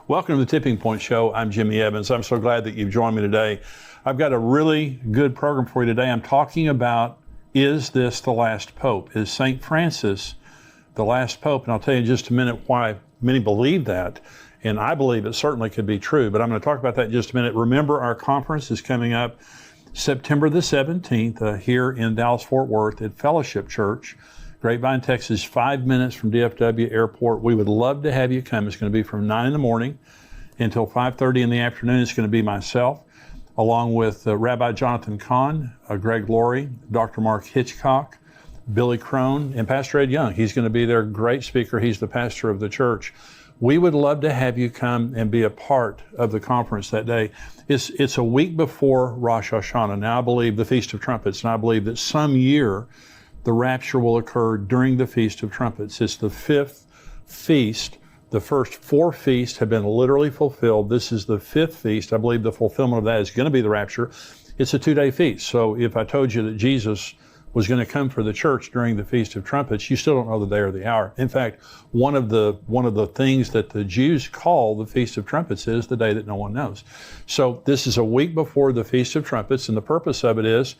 Welcome to the Tipping Point Show. I'm Jimmy Evans. I'm so glad that you've joined me today. I've got a really good program for you today. I'm talking about, is this the last pope? Is St. Francis the last pope? And I'll tell you in just a minute why many believe that. And I believe it certainly could be true, but I'm going to talk about that in just a minute. Remember, our conference is coming up September the 17th here in Dallas-Fort Worth at Fellowship Church, Grapevine, Texas, 5 minutes from DFW Airport. We would love to have you come. It's going to be from 9 in the morning until 5:30 in the afternoon. It's going to be myself, along with Rabbi Jonathan Kahn, Greg Laurie, Dr. Mark Hitchcock, Billy Crone, and Pastor Ed Young. He's going to be their great speaker. He's the pastor of the church. We would love to have you come and be a part of the conference that day. It's a week before Rosh Hashanah. Now, I believe the Feast of Trumpets, and I believe that some year the rapture will occur during the Feast of Trumpets. It's the fifth feast. The first four feasts have been literally fulfilled. This is the fifth feast. I believe the fulfillment of that is going to be the rapture. It's a 2-day feast. So if I told you that Jesus was going to come for the church during the Feast of Trumpets, you still don't know the day or the hour. In fact, one of the things that the Jews call the Feast of Trumpets is the day that no one knows. So this is a week before the Feast of Trumpets, and the purpose of it is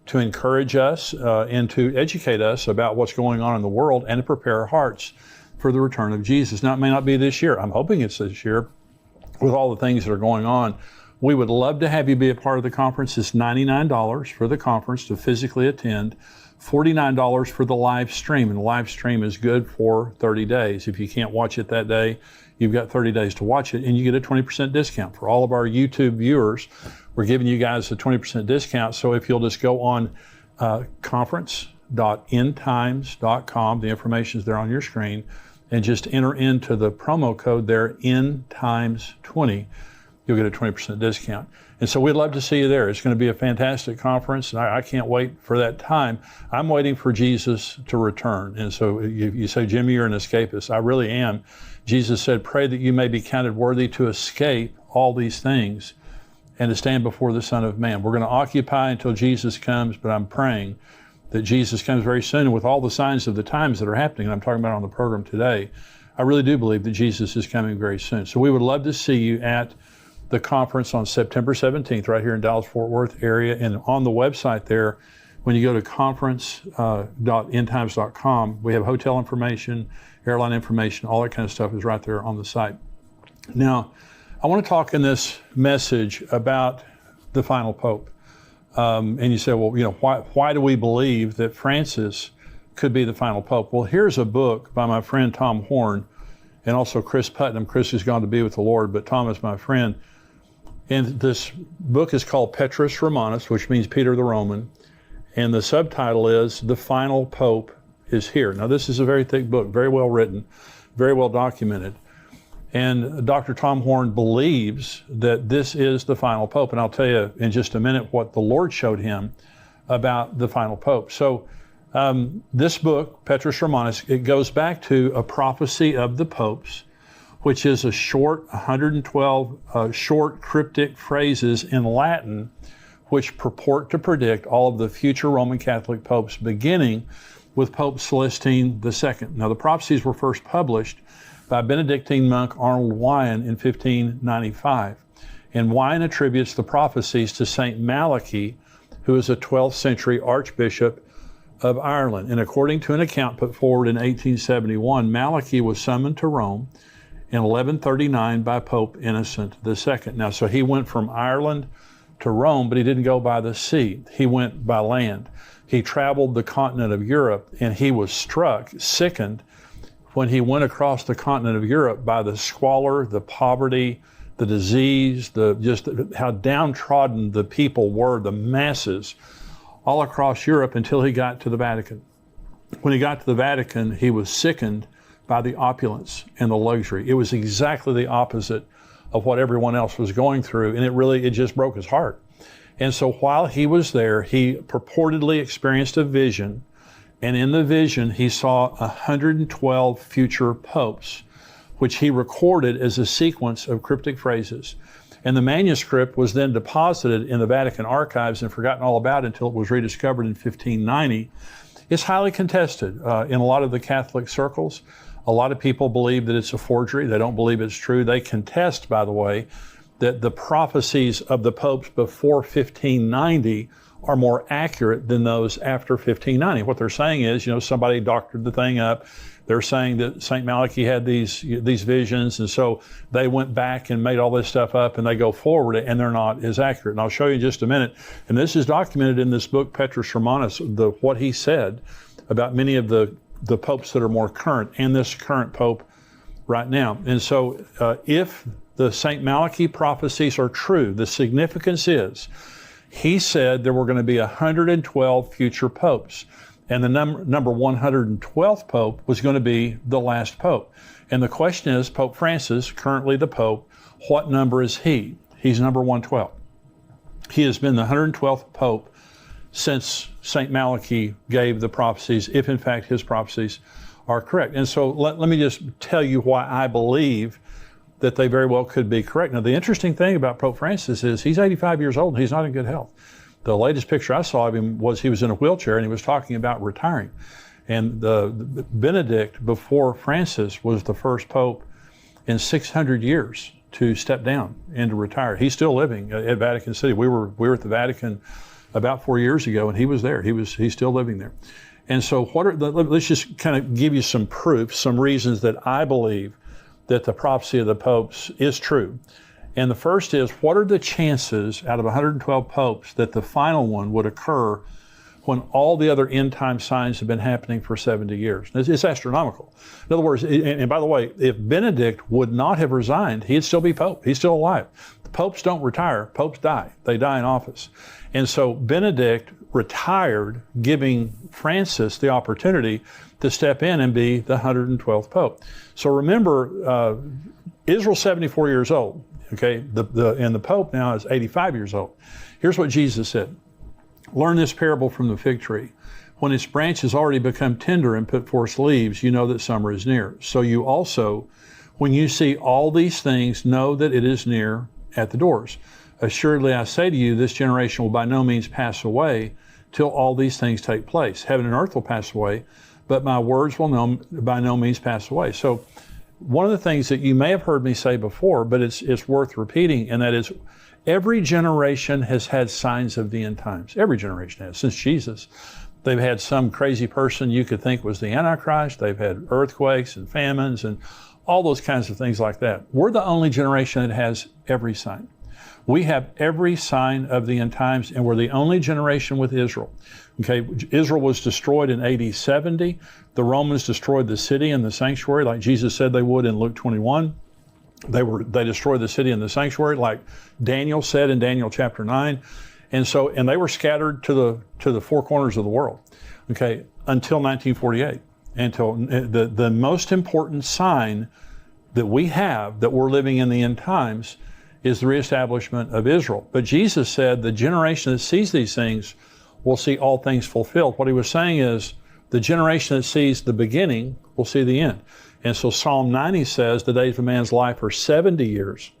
to encourage us and to educate us about what's going on in the world and to prepare our hearts for the return of Jesus. Now, it may not be this year. I'm hoping it's this year with all the things that are going on. We would love to have you be a part of the conference. It's $99 for the conference to physically attend, $49 for the live stream. And the live stream is good for 30 days. If you can't watch it that day, you've got 30 days to watch it, and you get a 20% discount. For all of our YouTube viewers, we're giving you guys a 20% discount. So if you'll just go on conference.endtimes.com, the information is there on your screen, and just enter into the promo code there, EndTimes20, you'll get a 20% discount. And so we'd love to see you there. It's going to be a fantastic conference, and I can't wait for that time. I'm waiting for Jesus to return. And so you say, Jimmy, you're an escapist. I really am. Jesus said, pray that you may be counted worthy to escape all these things and to stand before the Son of Man. We're going to occupy until Jesus comes, but I'm praying that Jesus comes very soon. And with all the signs of the times that are happening, and I'm talking about on the program today, I really do believe that Jesus is coming very soon. So we would love to see you at the conference on September 17th, right here in Dallas-Fort Worth area. And on the website there, when you go to conference.endtimes.com, we have hotel information, airline information, all that kind of stuff is right there on the site. Now, I want to talk in this message about the final pope. And you say, well, why do we believe that Francis could be the final pope? Well, here's a book by my friend Tom Horn and also Chris Putnam. Chris has gone to be with the Lord, but Tom is my friend. And this book is called Petrus Romanus, which means Peter the Roman. And the subtitle is The Final Pope is Here. Now, this is a very thick book, very well written, very well documented. And Dr. Tom Horn believes that this is the final pope. And I'll tell you in just a minute what the Lord showed him about the final pope. So this book, Petrus Romanus, it goes back to a prophecy of the popes, which is a short, 112 short cryptic phrases in Latin, which purport to predict all of the future Roman Catholic popes, beginning with Pope Celestine II. Now, the prophecies were first published by Benedictine monk Arnold Wyon in 1595. And Wyon attributes the prophecies to St. Malachi, who is a 12th century archbishop of Ireland. And according to an account put forward in 1871, Malachi was summoned to Rome in 1139 by Pope Innocent II. Now, so he went from Ireland to Rome, but he didn't go by the sea. He went by land. He traveled the continent of Europe, and he was struck, sickened, when he went across the continent of Europe by the squalor, the poverty, the disease, just how downtrodden the people were, the masses, all across Europe until he got to the Vatican. When he got to the Vatican, he was sickened by the opulence and the luxury. It was exactly the opposite of what everyone else was going through, and it just broke his heart. And so while he was there, he purportedly experienced a vision, and in the vision, he saw 112 future popes, which he recorded as a sequence of cryptic phrases. And the manuscript was then deposited in the Vatican archives and forgotten all about it until it was rediscovered in 1590. It's highly contested in a lot of the Catholic circles. A lot of people believe that it's a forgery. They don't believe it's true. They contest, by the way, that the prophecies of the popes before 1590 are more accurate than those after 1590. What they're saying is, somebody doctored the thing up. They're saying that St. Malachy had these visions, and so they went back and made all this stuff up, and they go forward, and they're not as accurate. And I'll show you in just a minute. And this is documented in this book, Petrus Romanus, what he said about many of the popes that are more current, and this current pope right now. And so if the St. Malachy prophecies are true, the significance is, he said there were going to be 112 future popes. And the number 112th pope was going to be the last pope. And the question is, Pope Francis, currently the pope, what number is he? He's number 112. He has been the 112th pope since St. Malachy gave the prophecies, if in fact his prophecies are correct. And so let me just tell you why I believe that they very well could be correct. Now, the interesting thing about Pope Francis is he's 85 years old and he's not in good health. The latest picture I saw of him was he was in a wheelchair and he was talking about retiring. And Benedict, before Francis, was the first pope in 600 years to step down and to retire. He's still living at Vatican City. We were at the Vatican about 4 years ago, and he was there. He's still living there. And so let's just kind of give you some proof, some reasons that I believe that the prophecy of the popes is true. And the first is, what are the chances out of 112 popes that the final one would occur when all the other end time signs have been happening for 70 years? It's astronomical. In other words, and by the way, if Benedict would not have resigned, he'd still be pope. He's still alive. The popes don't retire. Popes die. They die in office. And so Benedict retired, giving Francis the opportunity to step in and be the 112th pope. So remember, Israel's 74 years old. Okay, and the Pope now is 85 years old. Here's what Jesus said. Learn this parable from the fig tree. When its branch has already become tender and put forth leaves, you know that summer is near. So you also, when you see all these things, know that it is near at the doors. Assuredly, I say to you, this generation will by no means pass away till all these things take place. Heaven and earth will pass away, but my words will by no means pass away. So one of the things that you may have heard me say before, but it's worth repeating, and that is every generation has had signs of the end times. Every generation has, since Jesus. They've had some crazy person you could think was the Antichrist. They've had earthquakes and famines and all those kinds of things like that. We're the only generation that has every sign. We have every sign of the end times, and we're the only generation with Israel. Okay, Israel was destroyed in AD 70. The Romans destroyed the city and the sanctuary, like Jesus said they would in Luke 21. They destroyed the city and the sanctuary, like Daniel said in Daniel chapter 9. And they were scattered to the four corners of the world. Okay, until 1948. Until the most important sign that we have that we're living in the end times is the reestablishment of Israel. But Jesus said the generation that sees these things will see all things fulfilled. What he was saying is the generation that sees the beginning will see the end. And so Psalm 90 says the days of a man's life are 70 years,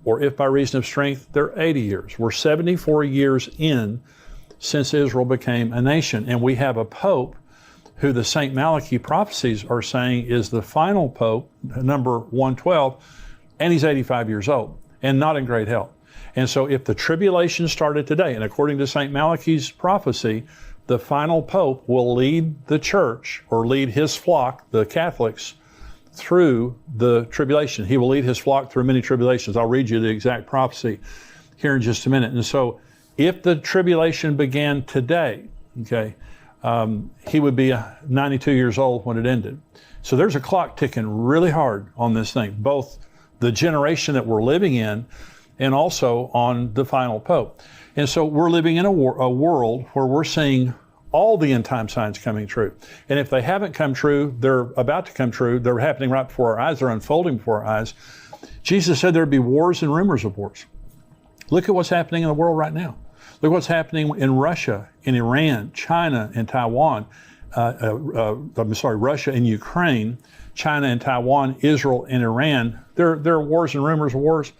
or if by reason of strength, they're 80 years. We're 74 years in since Israel became a nation. And we have a pope who the St. Malachy prophecies are saying is the final pope, number 112, and he's 85 years old and not in great health. And so if the tribulation started today, and according to St. Malachy's prophecy, the final pope will lead the church, or lead his flock, the Catholics, through the tribulation. He will lead his flock through many tribulations. I'll read you the exact prophecy here in just a minute. And so if the tribulation began today, okay, he would be 92 years old when it ended. So there's a clock ticking really hard on this thing, both the generation that we're living in and also on the final pope. And so we're living in a world where we're seeing all the end time signs coming true. And if they haven't come true, they're about to come true. They're happening right before our eyes. They're unfolding before our eyes. Jesus said there'd be wars and rumors of wars. Look at what's happening in the world right now. Look what's happening in Russia, in Iran, China, and Taiwan. Russia and Ukraine, China and Taiwan, Israel and Iran. There are wars and rumors of wars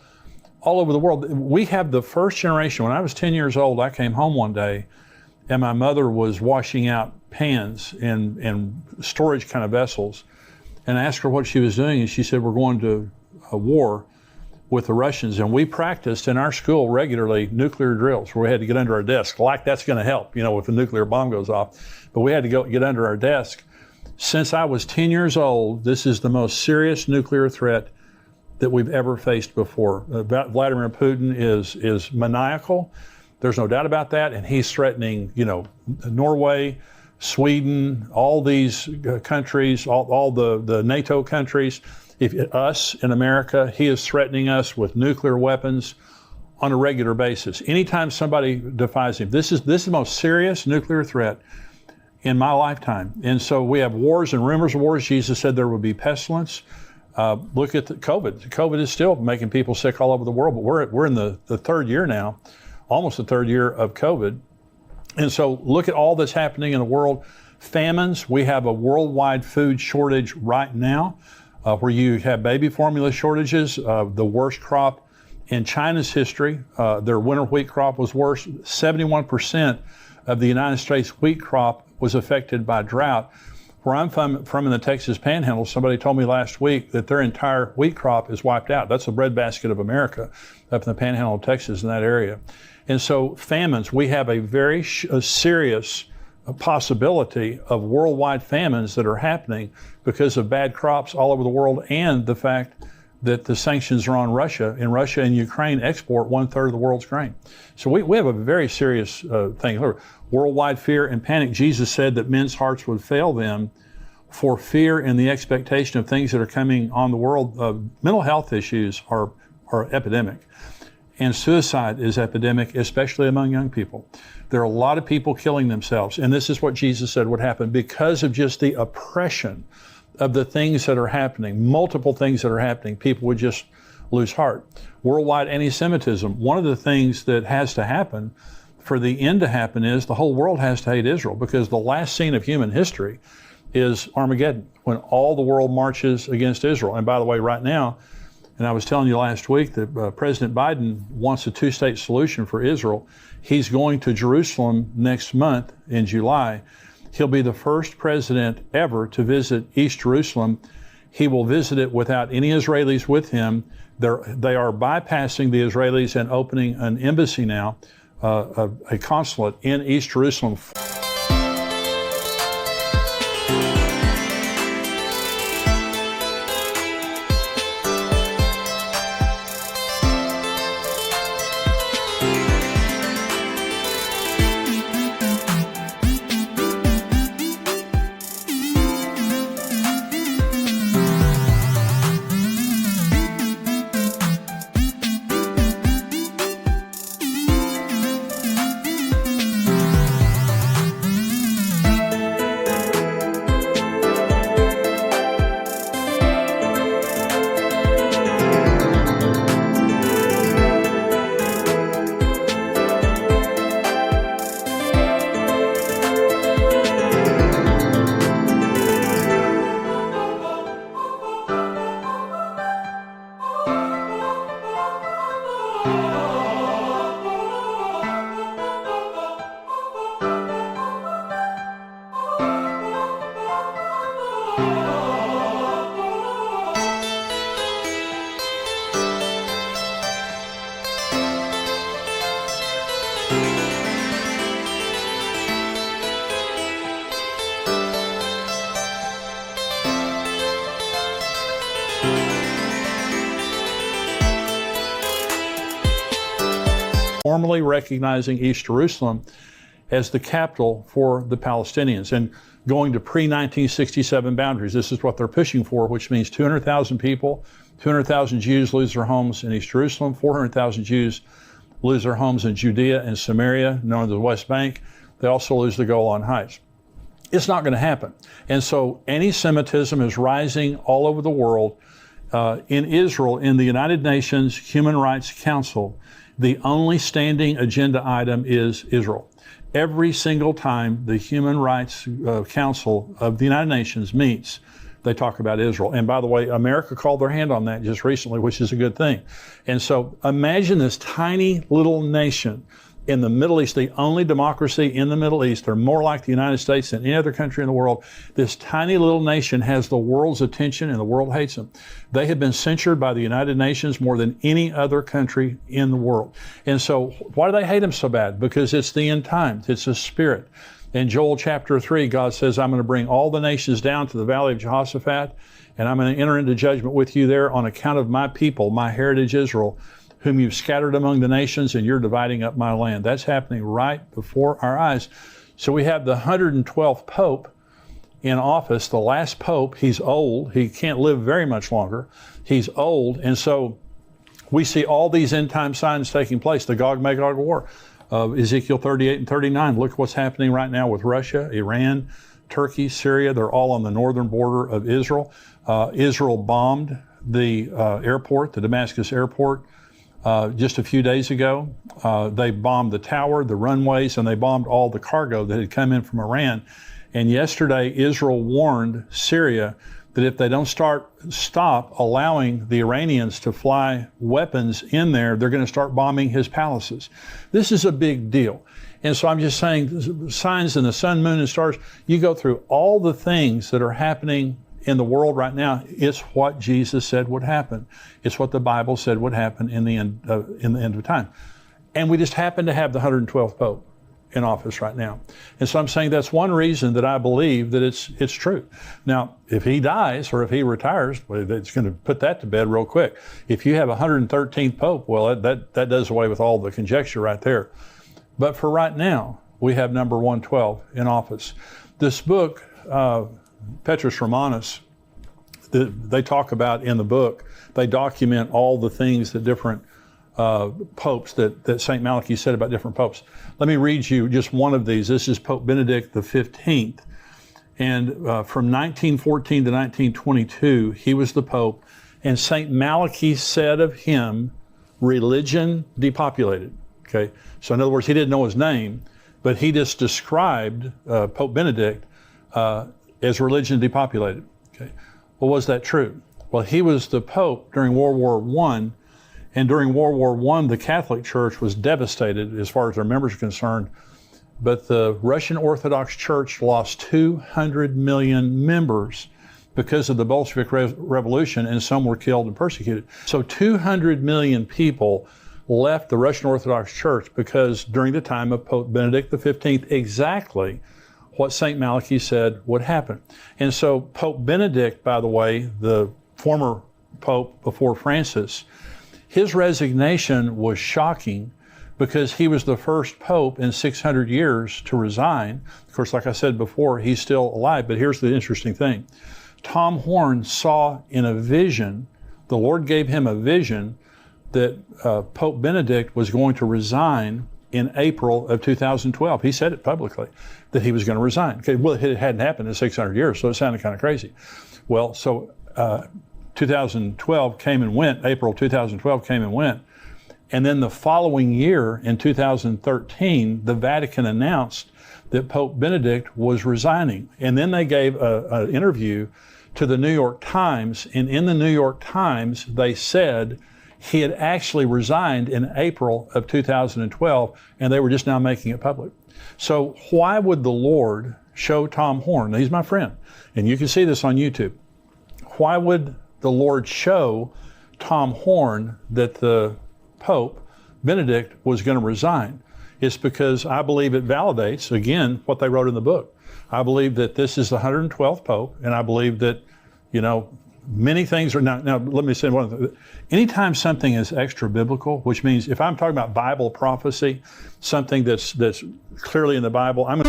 all over the world. We have the first generation. When I was 10 years old, I came home one day and my mother was washing out pans and storage kind of vessels. and I asked her what she was doing, and she said, we're going to a war with the Russians. And we practiced in our school regularly nuclear drills where we had to get under our desk, like that's going to help, if a nuclear bomb goes off. But we had to get under our desk. Since I was 10 years old, this is the most serious nuclear threat that we've ever faced before. Vladimir Putin is maniacal. There's no doubt about that. And he's threatening, Norway, Sweden, all these countries, all the NATO countries. Us in America, he is threatening us with nuclear weapons on a regular basis. Anytime somebody defies him, this is the most serious nuclear threat in my lifetime. And so we have wars and rumors of wars. Jesus said there would be pestilence. Look at COVID. COVID is still making people sick all over the world, but we're in the third year now, almost the third year of COVID. And so look at all that's happening in the world. Famines. We have a worldwide food shortage right now. Where you have baby formula shortages, the worst crop in China's history. Their winter wheat crop was worse. 71% of the United States wheat crop was affected by drought. Where I'm from in the Texas Panhandle, somebody told me last week that their entire wheat crop is wiped out. That's the breadbasket of America up in the Panhandle of Texas in that area. And so famines, we have a very serious possibility of worldwide famines that are happening because of bad crops all over the world, and the fact that the sanctions are on Russia, and Russia and Ukraine export 1/3 of the world's grain. So we have a very serious thing. Worldwide fear and panic. Jesus said that men's hearts would fail them for fear and the expectation of things that are coming on the world. Mental health issues are epidemic. And suicide is epidemic, especially among young people. There are a lot of people killing themselves. And this is what Jesus said would happen because of just the oppression of the things that are happening, multiple things that are happening. People would just lose heart. Worldwide anti-Semitism. One of the things that has to happen for the end to happen is the whole world has to hate Israel, because the last scene of human history is Armageddon, when all the world marches against Israel. And by the way, right now, and I was telling you last week that President Biden wants a two-state solution for Israel. He's going to Jerusalem next month in July. He'll be the first president ever to visit East Jerusalem. He will visit it without any Israelis with him. They are bypassing the Israelis and opening an embassy now, a consulate in East Jerusalem. Formally recognizing East Jerusalem as the capital for the Palestinians and going to pre-1967 boundaries. This is what they're pushing for, which means 200,000 people, 200,000 Jews lose their homes in East Jerusalem, 400,000 Jews lose their homes in Judea and Samaria, known as the West Bank. They also lose the Golan Heights. It's not going to happen. And so anti-Semitism is rising all over the world. In Israel, in the United Nations Human Rights Council, the only standing agenda item is Israel. Every single time the Human Rights Council of the United Nations meets, they talk about Israel. And by the way, America called their hand on that just recently, which is a good thing. And so imagine this tiny little nation in the Middle East, the only democracy in the Middle East. They're more like the United States than any other country in the world. This tiny little nation has the world's attention, and the world hates them. They have been censured by the United Nations more than any other country in the world. And so why do they hate them so bad? Because it's the end times. It's a spirit. In Joel chapter 3, God says, I'm going to bring all the nations down to the valley of Jehoshaphat, and I'm going to enter into judgment with you there on account of my people, my heritage Israel, whom you've scattered among the nations, and you're dividing up my land. That's happening right before our eyes. So we have the 112th Pope in office, the last Pope. He's old. He can't live very much longer. He's old. And so we see all these end time signs taking place, the Gog-Magog war of Ezekiel 38 and 39. Look what's happening right now with Russia, Iran, Turkey, Syria. They're all on the northern border of Israel. Israel bombed the airport, the Damascus airport, just a few days ago. They bombed the tower, the runways, and they bombed all the cargo that had come in from Iran. And yesterday, Israel warned Syria that if they don't stop allowing the Iranians to fly weapons in there, they're going to start bombing his palaces. This is a big deal. And so I'm just saying, signs in the sun, moon, and stars, you go through all the things that are happening in the world right now. It's what Jesus said would happen. It's what the Bible said would happen in the end of time. And we just happen to have the 112th Pope in office right now. And so I'm saying that's one reason that I believe that it's true. Now, if he dies or if he retires, well, it's going to put that to bed real quick. If you have a 113th Pope, well, that does away with all the conjecture right there. But for right now, we have number 112 in office. This book, Petrus Romanus, they talk about in the book, they document all the things that different popes that St. Malachy said about different popes. Let me read you just one of these. This is Pope Benedict XV. And from 1914 to 1922, he was the Pope. And St. Malachy said of him, religion depopulated. Okay, so in other words, he didn't know his name, but he just described Pope Benedict as religion depopulated. Okay, well, was that true? Well, he was the Pope during World War I, and during World War I, the Catholic Church was devastated as far as their members are concerned, but the Russian Orthodox Church lost 200 million members because of the Bolshevik Revolution, and some were killed and persecuted. So 200 million people left the Russian Orthodox Church because during the time of Pope Benedict XV, exactly what St. Malachy said would happen. And so Pope Benedict, by the way, the former Pope before Francis, his resignation was shocking because he was the first Pope in 600 years to resign. Of course, like I said before, he's still alive, but here's the interesting thing. Tom Horn saw in a vision, the Lord gave him a vision that Pope Benedict was going to resign in April of 2012. He said it publicly, that he was going to resign. Okay, well, it hadn't happened in 600 years, so it sounded kind of crazy. Well, so 2012 came and went, April 2012 came and went, and then the following year, in 2013, the Vatican announced that Pope Benedict was resigning. And then they gave an interview to the New York Times, and in the New York Times, they said he had actually resigned in April of 2012, and they were just now making it public. So why would the Lord show Tom Horn? Now, he's my friend, and you can see this on YouTube. Why would the Lord show Tom Horn that the Pope, Benedict, was going to resign? It's because I believe it validates, again, what they wrote in the book. I believe that this is the 112th Pope, and I believe that, many things are now let me say one thing. Anytime something is extra biblical, which means if I'm talking about Bible prophecy, something that's clearly in the Bible, I'm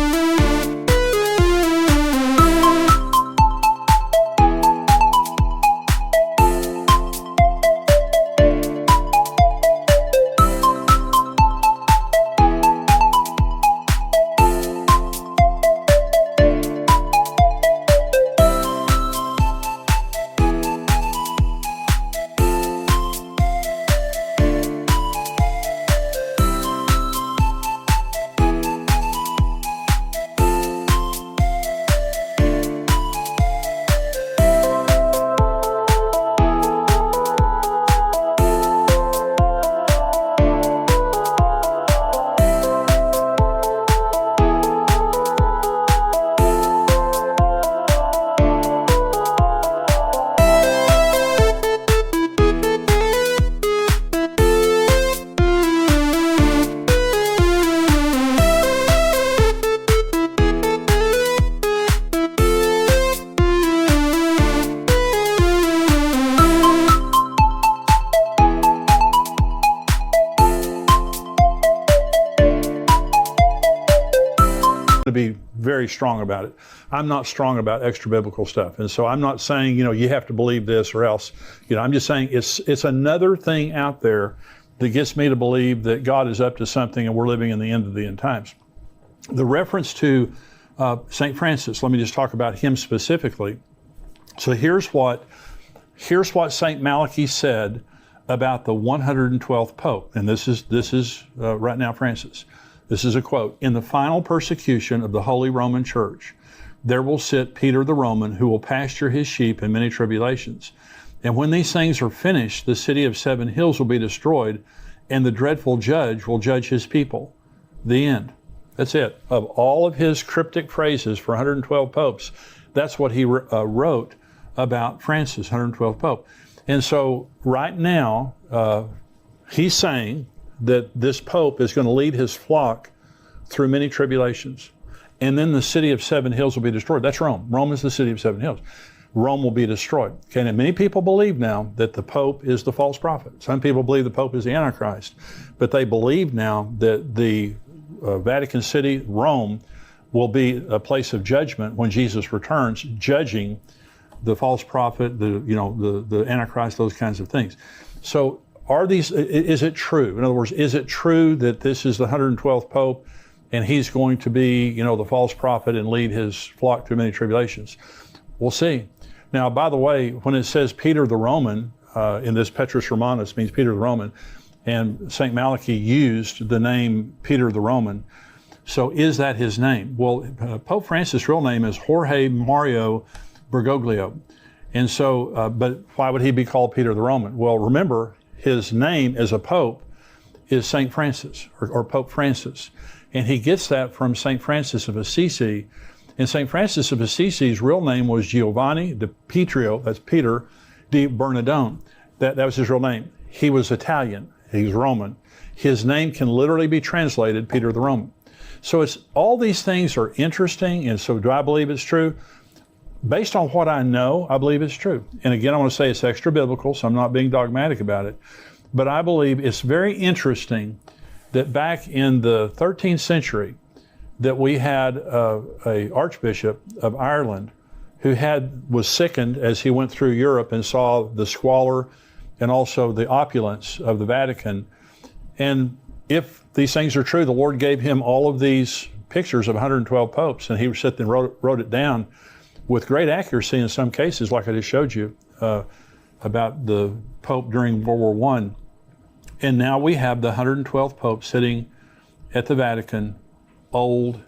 be very strong about it. I'm not strong about extra biblical stuff. And so I'm not saying, you have to believe this or else. I'm just saying it's another thing out there that gets me to believe that God is up to something and we're living in the end of the end times. The reference to St. Francis, let me just talk about him specifically. So here's what St. Malachy said about the 112th Pope. And this is right now Francis. This is a quote. "In the final persecution of the Holy Roman Church, there will sit Peter the Roman, who will pasture his sheep in many tribulations. And when these things are finished, the city of 7 hills will be destroyed, and the dreadful judge will judge his people." The end. That's it. Of all of his cryptic phrases for 112 popes, that's what he wrote about Francis, 112th Pope. And so right now, he's saying that this Pope is going to lead his flock through many tribulations. And then the city of 7 hills will be destroyed. That's Rome. Rome is the city of 7 hills. Rome will be destroyed. Okay, and many people believe now that the Pope is the false prophet. Some people believe the Pope is the Antichrist. But they believe now that the Vatican City, Rome, will be a place of judgment when Jesus returns, judging the false prophet, the Antichrist, those kinds of things. So is it true? In other words, is it true that this is the 112th Pope and he's going to be, the false prophet and lead his flock through many tribulations? We'll see. Now, by the way, when it says Peter the Roman, in this Petrus Romanus means Peter the Roman, and St. Malachy used the name Peter the Roman. So is that his name? Well, Pope Francis' real name is Jorge Mario Bergoglio. And so, but why would he be called Peter the Roman? Well, remember, his name as a pope is St. Francis, or Pope Francis. And he gets that from St. Francis of Assisi. And St. Francis of Assisi's real name was Giovanni di Pietro, that's Peter, di Bernardone. That was his real name. He was Italian. He's Roman. His name can literally be translated Peter the Roman. So all these things are interesting. And so do I believe it's true? Based on what I know, I believe it's true. And again, I want to say it's extra biblical, so I'm not being dogmatic about it. But I believe it's very interesting that back in the 13th century, that we had a Archbishop of Ireland who was sickened as he went through Europe and saw the squalor and also the opulence of the Vatican. And if these things are true, the Lord gave him all of these pictures of 112 popes, and he sat and wrote it down with great accuracy in some cases, like I just showed you about the Pope during World War I. And now we have the 112th Pope sitting at the Vatican, old,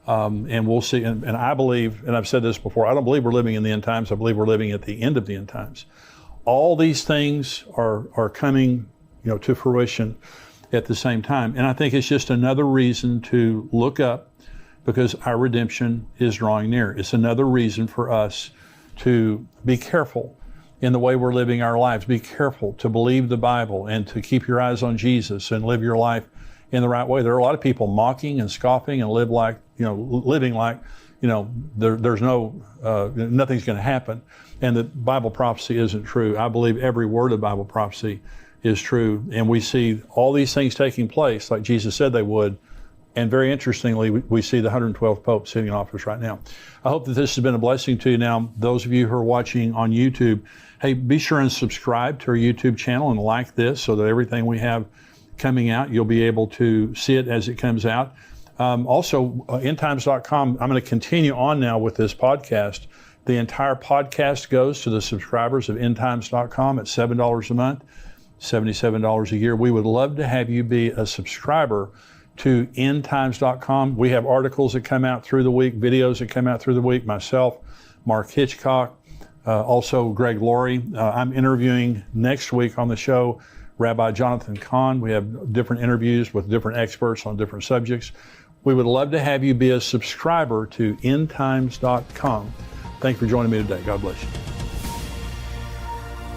and we'll see. And I believe, and I've said this before, I don't believe we're living in the end times. I believe we're living at the end of the end times. All these things are coming, to fruition at the same time. And I think it's just another reason to look up, because our redemption is drawing near. It's another reason for us to be careful in the way we're living our lives. Be careful to believe the Bible and to keep your eyes on Jesus and live your life in the right way. There are a lot of people mocking and scoffing and living like, there's nothing's going to happen, and that Bible prophecy isn't true. I believe every word of Bible prophecy is true, and we see all these things taking place like Jesus said they would. And very interestingly, we see the 112th Pope sitting in office right now. I hope that this has been a blessing to you. Now, those of you who are watching on YouTube, hey, be sure and subscribe to our YouTube channel and like this so that everything we have coming out, you'll be able to see it as it comes out. Also, endtimes.com, I'm going to continue on now with this podcast. The entire podcast goes to the subscribers of endtimes.com at $7 a month, $77 a year. We would love to have you be a subscriber to endtimes.com. We have articles that come out through the week, videos that come out through the week, myself, Mark Hitchcock, also Greg Laurie. I'm interviewing next week on the show Rabbi Jonathan Cahn. We have different interviews with different experts on different subjects. We would love to have you be a subscriber to endtimes.com. Thank you for joining me today. God bless you.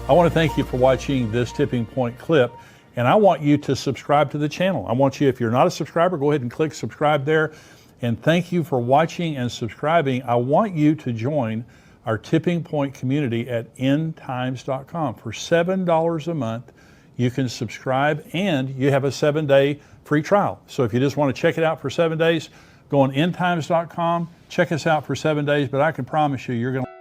I want to thank you for watching this Tipping Point clip. And I want you to subscribe to the channel. I want you, if you're not a subscriber, go ahead and click subscribe there. And thank you for watching and subscribing. I want you to join our Tipping Point community at endtimes.com. For $7 a month, you can subscribe, and you have a 7-day free trial. So if you just want to check it out for 7 days, Go on endtimes.com, check us out for 7 days, but I can promise you, you're going to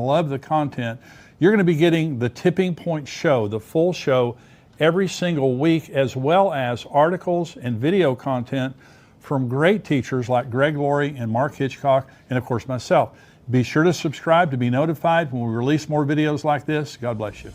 love the content. You're going to be getting the Tipping Point Show, the full show, every single week, as well as articles and video content from great teachers like Greg Laurie and Mark Hitchcock, and of course myself. Be sure to subscribe to be notified when we release more videos like this. God bless you.